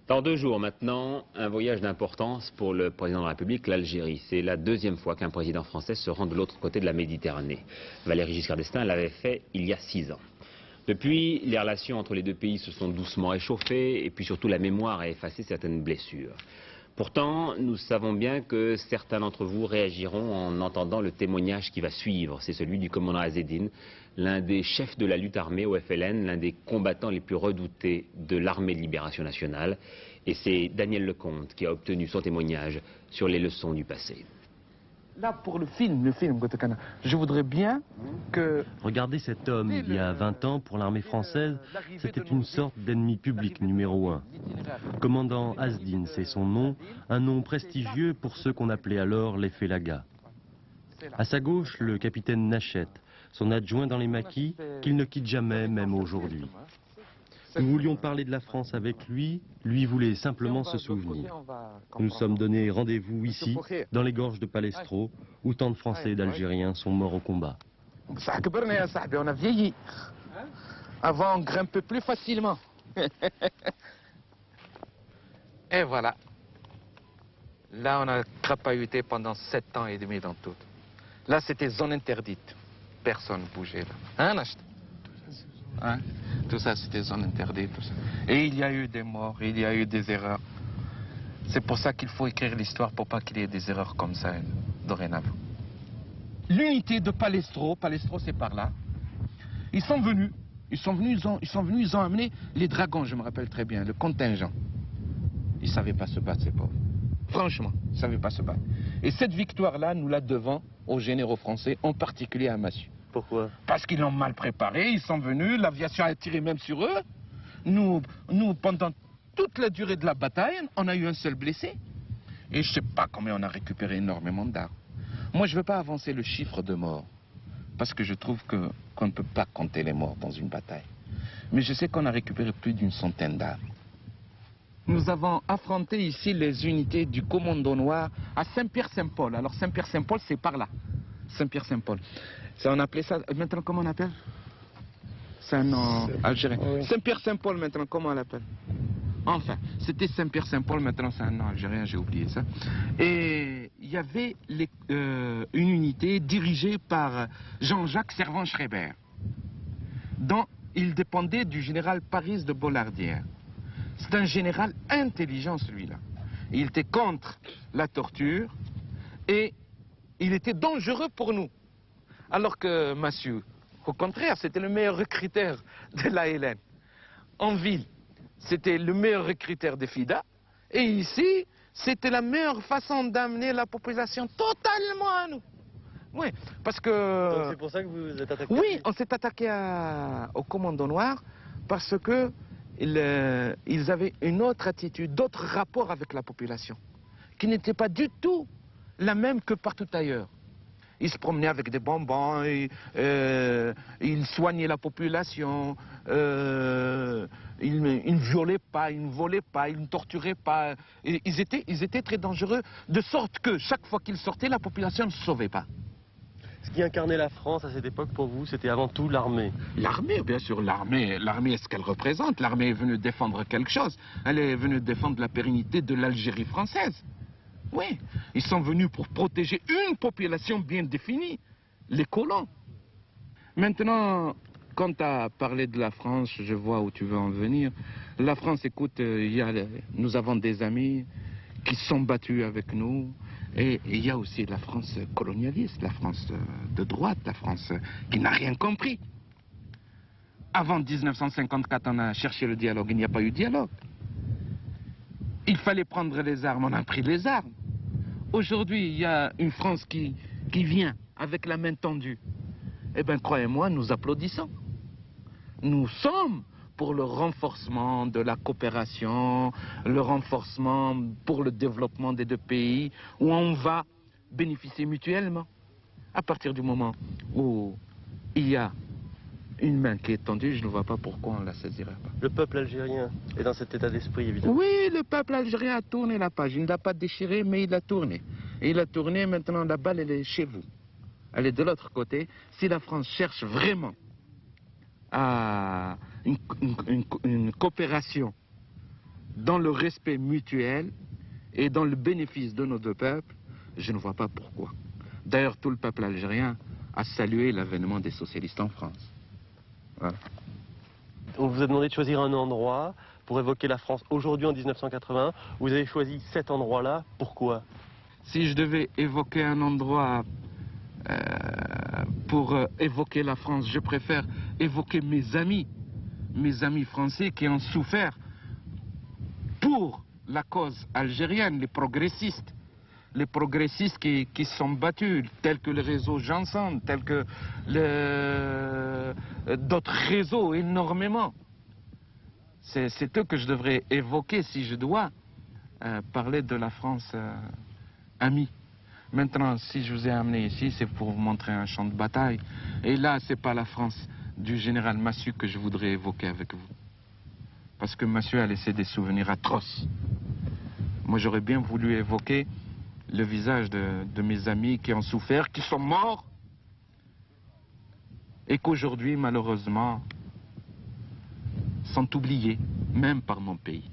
Dans 2 jours maintenant, un voyage d'importance pour le président de la République, l'Algérie. C'est la 2e fois qu'un président français se rend de l'autre côté de la Méditerranée. Valéry Giscard d'Estaing l'avait fait il y a 6 ans. Depuis, les relations entre les deux pays se sont doucement échauffées et puis surtout la mémoire a effacé certaines blessures. Pourtant, nous savons bien que certains d'entre vous réagiront en entendant le témoignage qui va suivre. C'est celui du commandant Azzedine, l'un des chefs de la lutte armée au FLN, l'un des combattants les plus redoutés de l'armée de libération nationale. Et c'est Daniel Lecomte qui a obtenu son témoignage sur les leçons du passé. Là, pour le film Gotokana, je voudrais bien que... Regardez cet homme, il y a 20 ans, pour l'armée française, c'était une sorte d'ennemi public numéro 1. Commandant Azzedine, c'est son nom, un nom prestigieux pour ceux qu'on appelait alors les Félagas. À sa gauche, le capitaine Nachette, son adjoint dans les maquis, qu'il ne quitte jamais, même aujourd'hui. Nous voulions parler de la France avec lui, lui voulait simplement se souvenir. Nous nous sommes donné rendez-vous ici, dans les gorges de Palestro, où tant de Français et d'Algériens sont morts au combat. On a vieilli. Avant, on grimpait plus facilement. Et voilà. Là, on a crapahuté pendant 7 ans et demi dans tout. Là, c'était zone interdite. Personne ne bougeait là. Hein, Nachet ? Hein? Tout ça, c'était zone interdite. Tout ça. Et il y a eu des morts, il y a eu des erreurs. C'est pour ça qu'il faut écrire l'histoire pour pas qu'il y ait des erreurs comme ça dorénavant. L'unité de Palestro, Palestro c'est par là. Ils sont venus, ils ont amené les dragons, je me rappelle très bien, le contingent. Ils ne savaient pas se battre, ces pauvres. Franchement, ils ne savaient pas se battre. Et cette victoire-là, nous la devons aux généraux français, en particulier à Massieu. Pourquoi? Parce qu'ils l'ont mal préparé, ils sont venus, l'aviation a tiré même sur eux. Nous, pendant toute la durée de la bataille, on a eu un seul blessé. Et je ne sais pas combien on a récupéré énormément d'armes. Moi, je ne veux pas avancer le chiffre de morts. Parce que je trouve qu'on ne peut pas compter les morts dans une bataille. Mais je sais qu'on a récupéré plus d'une centaine d'armes. Nous avons affronté ici les unités du Commando Noir à Saint-Pierre-Saint-Paul. Alors Saint-Pierre-Saint-Paul, c'est par là. Saint-Pierre-Saint-Paul. On appelait ça, maintenant comment on appelle? C'est un nom algérien. Oui. Saint-Pierre-Saint-Paul maintenant, comment on l'appelle? Enfin, c'était Saint-Pierre-Saint-Paul, maintenant c'est un nom algérien, j'ai oublié ça. Et il y avait une unité dirigée par Jean-Jacques Servan-Schreiber, dont il dépendait du général Paris de Bollardière. C'est un général intelligent celui-là. Il était contre la torture et il était dangereux pour nous. Alors que Massieu, au contraire, c'était le meilleur recruteur de l'ALN. En ville, c'était le meilleur recruteur des FIDA. Et ici, c'était la meilleure façon d'amener la population totalement à nous. Oui, parce que... Donc c'est pour ça que vous vous êtes attaqué? Oui, on s'est attaqué au Commando Noir parce que ils avaient une autre attitude, d'autres rapports avec la population, qui n'était pas du tout la même que partout ailleurs. Ils se promenaient avec des bonbons, ils soignaient la population, ils ne violaient pas, ils ne volaient pas, ils ne torturaient pas. Et ils étaient très dangereux, de sorte que chaque fois qu'ils sortaient, la population ne se sauvait pas. Ce qui incarnait la France à cette époque pour vous, c'était avant tout l'armée. L'armée, bien sûr, l'armée est ce qu'elle représente. L'armée est venue défendre quelque chose. Elle est venue défendre la pérennité de l'Algérie française. Oui, ils sont venus pour protéger une population bien définie, les colons. Maintenant, quand tu as parlé de la France, je vois où tu veux en venir. La France, écoute, nous avons des amis qui se sont battus avec nous. Et il y a aussi la France colonialiste, la France de droite, la France qui n'a rien compris. Avant 1954, on a cherché le dialogue, il n'y a pas eu de dialogue. Il fallait prendre les armes, on a pris les armes. Aujourd'hui, il y a une France qui vient avec la main tendue. Eh bien, croyez-moi, nous applaudissons. Nous sommes pour le renforcement de la coopération, le renforcement pour le développement des deux pays, où on va bénéficier mutuellement. À partir du moment où il y a une main qui est tendue, je ne vois pas pourquoi on ne la saisirait pas. Le peuple algérien est dans cet état d'esprit, évidemment. Oui, le peuple algérien a tourné la page. Il ne l'a pas déchiré, mais il a tourné. Et il a tourné, maintenant la balle, elle est chez vous. Elle est de l'autre côté. Si la France cherche vraiment à une coopération dans le respect mutuel et dans le bénéfice de nos deux peuples, je ne vois pas pourquoi. D'ailleurs, tout le peuple algérien a salué l'avènement des socialistes en France. Voilà. On vous a demandé de choisir un endroit pour évoquer la France aujourd'hui en 1980. Vous avez choisi cet endroit-là. Pourquoi? Si je devais évoquer un endroit pour évoquer la France, je préfère évoquer mes amis français qui ont souffert pour la cause algérienne, les progressistes qui se sont battus, tels que le réseau Janson, tels que d'autres réseaux énormément. C'est eux que je devrais évoquer si je dois parler de la France amie. Maintenant, si je vous ai amené ici, c'est pour vous montrer un champ de bataille. Et là, c'est pas la France du général Massu que je voudrais évoquer avec vous. Parce que Massu a laissé des souvenirs atroces. Moi, j'aurais bien voulu évoquer le visage de mes amis qui ont souffert, qui sont morts, et qu'aujourd'hui, malheureusement, sont oubliés, même par mon pays.